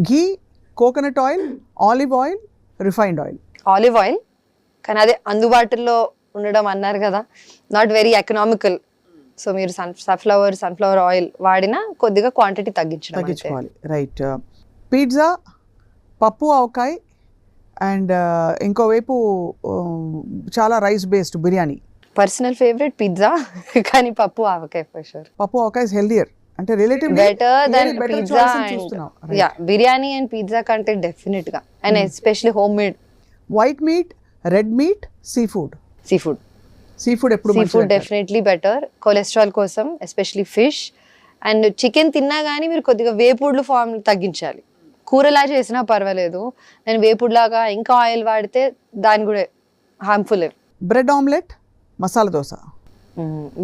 ఘీ, coconut oil, olive oil, refined oil. Olive oil, కానీ అదే అందుబాటులో ఉండడం అన్నారు కదా, నాట్ వెరీ ఎకనామికల్. సో మీరు సన్ఫ్లవర్ ఆయిల్ వాడినా కొద్దిగా క్వాంటిటీ తగ్గించుకోవాలి. రైట్. పిజ్జా, పప్పు ఆవకాయ అండ్ ఇంకోవైపు చాలా rice based biryani. Personal favourite pizza, కానీ పప్పు ఆవకాయ ఫర్ షూర్. పప్పు ఆవకాయ ఇస్ హెల్దియర్, అంటే రిలేటివ్లీ బెటర్ దెన్ పిజ్జా. చూస్తున్నాం. యా, బిర్యానీ అండ్ పిజ్జా కంటే డెఫినెట్ గా, and especially home made. White meet, red meat, sea food. Sea food ఎప్పుడు ఫుడ్ డెఫినెట్లీ బెటర్ కొలెస్ట్రాల్ కోసం, especially fish. And chicken తిన్నా కానీ మీరు కొద్దిగా వేపుడులు ఫామ్ తగ్గించాలి. కూరలా చేసినా పర్వాలేదు, నేను వేపుడులాగా ఇంకా ఆయిల్ వాడితే దాని కూడా harmful. Bread omelette, masala dosa.